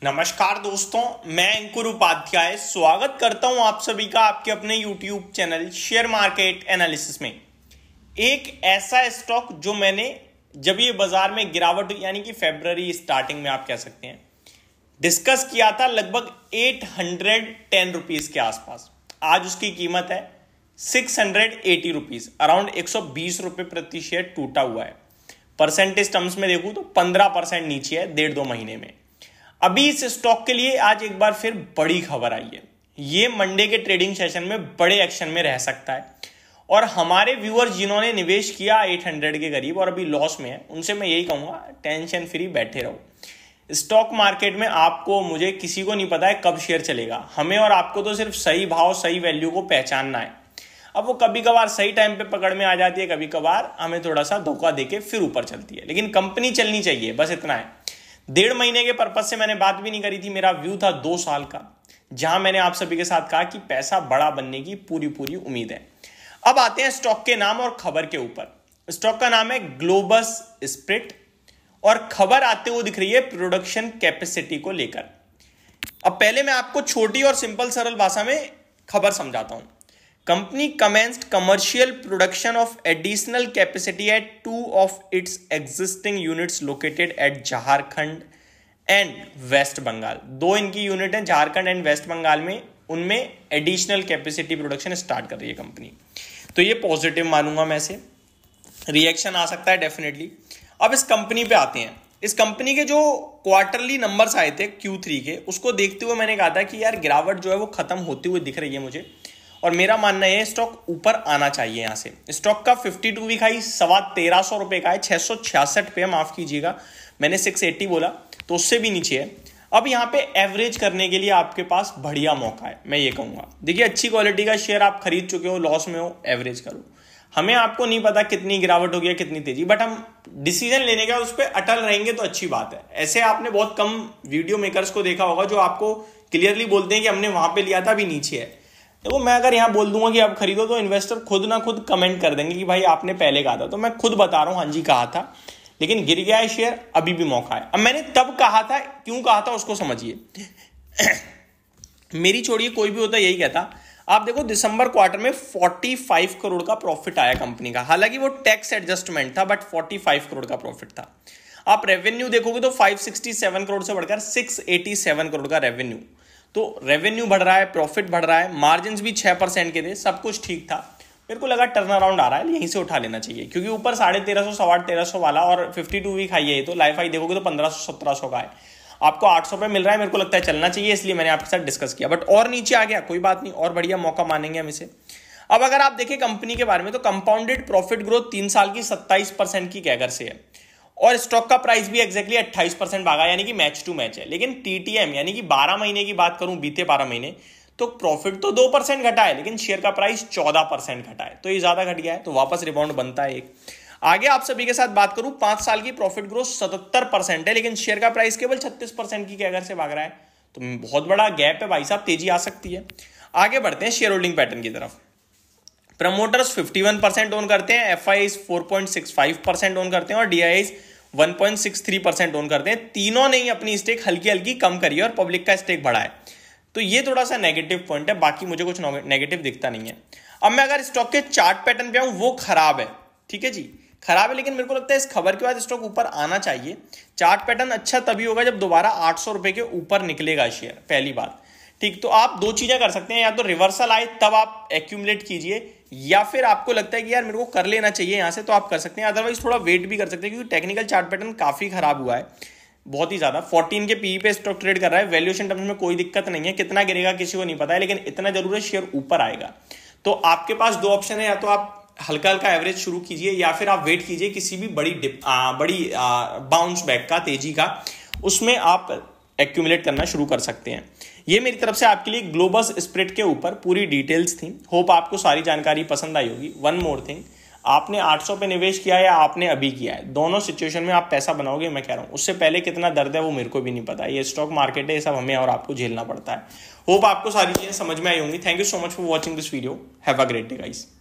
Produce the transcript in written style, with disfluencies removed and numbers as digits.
नमस्कार दोस्तों, मैं अंकुर उपाध्याय स्वागत करता हूं आप सभी का आपके अपने YouTube channel share market analysis में। एक ऐसा स्टॉक जो मैंने जब ये बाजार में गिरावट हुई यानी कि फरवरी स्टार्टिंग में आप कह सकते हैं डिस्कस किया था लगभग 810 रुपीज के आसपास। आज उसकी कीमत है 680 रुपीज, अराउंड 120 रुपए प्रति शेयर टूटा हुआ है। परसेंटेज टर्म्स में देखूं तो 15% नीचे है 1.5-2 महीने में। अभी इस स्टॉक के लिए आज एक बार फिर बड़ी खबर आई है। ये मंडे के ट्रेडिंग सेशन में बड़े एक्शन में रह सकता है और हमारे व्यूअर जिन्होंने निवेश किया 800 के करीब और अभी लॉस में है, उनसे मैं यही कहूंगा टेंशन फ्री बैठे रहो। स्टॉक मार्केट में आपको मुझे किसी को नहीं पता है कब शेयर चलेगा। हमें और आपको तो सिर्फ सही भाव सही वैल्यू को पहचानना है। अब वो कभी कभार सही टाइम पे पकड़ में आ जाती है, कभी कभार हमें थोड़ा सा धोखा देके फिर ऊपर चलती है, लेकिन कंपनी चलनी चाहिए, बस इतना है। 1.5 महीने के पर्पज से मैंने बात भी नहीं करी थी। मेरा व्यू था 2 साल का, जहां मैंने आप सभी के साथ कहा कि पैसा बड़ा बनने की पूरी उम्मीद है। अब आते हैं स्टॉक के नाम और खबर के ऊपर। स्टॉक का नाम है ग्लोबस स्प्रिट और खबर आते हुए दिख रही है प्रोडक्शन कैपेसिटी को लेकर। अब पहले मैं आपको छोटी और सिंपल सरल भाषा में खबर समझाता हूं। Company commenced commercial production of additional capacity at 2 of its existing units located at Jharkhand and West Bengal. 2 इनकी यूनिट है झारखंड एंड वेस्ट बंगाल में, उनमें एडिशनल कैपेसिटी प्रोडक्शन स्टार्ट कर रही है कंपनी। तो ये पॉजिटिव मानूंगा मैं इसे, रिएक्शन आ सकता है डेफिनेटली। अब इस कंपनी पे आते हैं। इस कंपनी के जो क्वार्टरली नंबर्स आए थे Q3 के, उसको देखते हुए मैंने कहा था कि यार गिरावट जो है वो खत्म होती हुई दिख रही है मुझे, और मेरा मानना है स्टॉक ऊपर आना चाहिए। यहां से स्टॉक का 52 वीक हाई 1350 रुपए का है, 666 पे, माफ कीजिएगा मैंने 680 बोला तो उससे भी नीचे है। अब यहां पे एवरेज करने के लिए आपके पास बढ़िया मौका है, मैं ये कहूंगा। देखिए, अच्छी क्वालिटी का शेयर आप खरीद चुके हो, लॉस में हो, एवरेज करो। हमें आपको नहीं पता कितनी गिरावट होगी कितनी तेजी, बट हम डिसीजन लेने का उस पर अटल रहेंगे तो अच्छी बात है। ऐसे आपने बहुत कम वीडियो मेकर्स को देखा होगा जो आपको क्लियरली बोलते हैं कि हमने वहां पे लिया था अभी नीचे है। देखो, मैं अगर यहां बोल दूंगा कि आप खरीदो तो इन्वेस्टर खुद ना खुद कमेंट कर देंगे कि भाई आपने पहले कहा था। तो मैं खुद बता रहा हूं, हाँ जी कहा था, लेकिन गिर गया है शेयर, अभी भी मौका है। अब मैंने तब कहा था, क्यों कहा था उसको समझिए। मेरी छोड़िए, कोई भी होता यही कहता। आप देखो, दिसंबर क्वार्टर में 45 करोड़ का प्रॉफिट आया कंपनी का। हालांकि वो टैक्स एडजस्टमेंट था, बट 45 करोड़ का प्रॉफिट था। आप रेवेन्यू देखोगे तो 567 करोड़ से बढ़कर 687 करोड़ का रेवेन्यू। तो रेवेन्यू बढ़ रहा है, प्रॉफिट बढ़ रहा है, मार्जिन भी 6% के थे, सब कुछ ठीक था। मेरे को लगा टर्न अराउंड आ रहा है, यहीं से उठा लेना चाहिए, क्योंकि ऊपर 1350 1350 वाला और 52 वीक हाई है। तो लाइफ हाई देखोगे तो 1500-1700 का है, आपको 800 पे मिल रहा है। मेरे को लगता है चलना चाहिए, इसलिए मैंने आपके साथ डिस्कस किया। बट और नीचे आ गया, कोई बात नहीं, और बढ़िया मौका मानेंगे हम इसे। अब अगर आप देखें कंपनी के बारे में तो कंपाउंडेड प्रॉफिट ग्रोथ 3 साल की 27% की कैगर से है, और स्टॉक का प्राइस भी एक्जैक्टली 28% भागा, यानी कि मैच टू मैच है। लेकिन टीटीएम यानी कि 12 महीने की बात करूं, बीते 12 महीने, तो प्रॉफिट तो 2% घटा है, लेकिन शेयर का प्राइस 14% घटा है। तो ये ज्यादा घट गया है, तो वापस रिबाउंड बनता है एक। आगे आप सभी के साथ बात करूं, 5 साल की प्रॉफिट ग्रोथ 77% है, लेकिन शेयर का प्राइस केवल 36% की कैगर से भाग रहा है। तो बहुत बड़ा गैप है भाई साहब, तेजी आ सकती है। आगे बढ़ते हैं शेयर होल्डिंग पैटर्न की तरफ। प्रमोटर्स 51% ओन करते हैं, एफआईआईज 4.65% ओन करते हैं और डीआईआईज 1.63% ओन करते हैं। तीनों ने ही अपनी स्टेक हल्की हल्की कम करी है और पब्लिक का स्टेक बढ़ा है। तो ये थोड़ा सा नेगेटिव पॉइंट है, बाकी मुझे कुछ नेगेटिव दिखता नहीं है। अब मैं अगर स्टॉक के चार्ट पैटर्न पे आऊं, वो खराब है, ठीक है जी, खराब है, लेकिन मेरे को लगता है इस खबर के बाद स्टॉक ऊपर आना चाहिए। चार्ट पैटर्न अच्छा तभी होगा जब दोबारा 800 रुपए के ऊपर निकलेगा शेयर, पहली बात। ठीक, तो आप 2 चीजें कर सकते हैं, या तो रिवर्सल आए तब आप एक्यूमुलेट कीजिए, या फिर आपको लगता है कि यार मेरे को कर लेना चाहिए यहां से, तो आप कर सकते हैं। अदरवाइज थोड़ा वेट भी कर सकते हैं, क्योंकि टेक्निकल चार्ट पैटर्न काफी खराब हुआ है, बहुत ही ज्यादा। 14 के पीई पे स्टॉक ट्रेड कर रहा है। वैल्यूएशन टर्म्स में कोई दिक्कत नहीं है, कितना गिरेगा किसी को नहीं पता है, लेकिन इतना जरूर है शेयर ऊपर आएगा। तो आपके पास 2 ऑप्शन है, या तो आप हल्का हल्का एवरेज शुरू कीजिए, या फिर आप वेट कीजिए किसी भी बड़ी बाउंस बैक का, तेजी का, उसमें आप एक्यूमुलेट करना शुरू कर सकते हैं। ये मेरी तरफ से आपके लिए ग्लोबस स्प्रिट के ऊपर पूरी डिटेल्स थी। होप आपको सारी जानकारी पसंद आई होगी। वन मोर थिंग, आपने 800 पे निवेश किया या आपने अभी किया है, दोनों सिचुएशन में आप पैसा बनाओगे, मैं कह रहा हूं। उससे पहले कितना दर्द है वो मेरे को भी नहीं पता। ये स्टॉक मार्केट है, ये सब हमें और आपको झेलना पड़ता है। होप आपको सारी चीजें समझ में आई होंगी। Thank you so much for watching this video. Have a great day guys.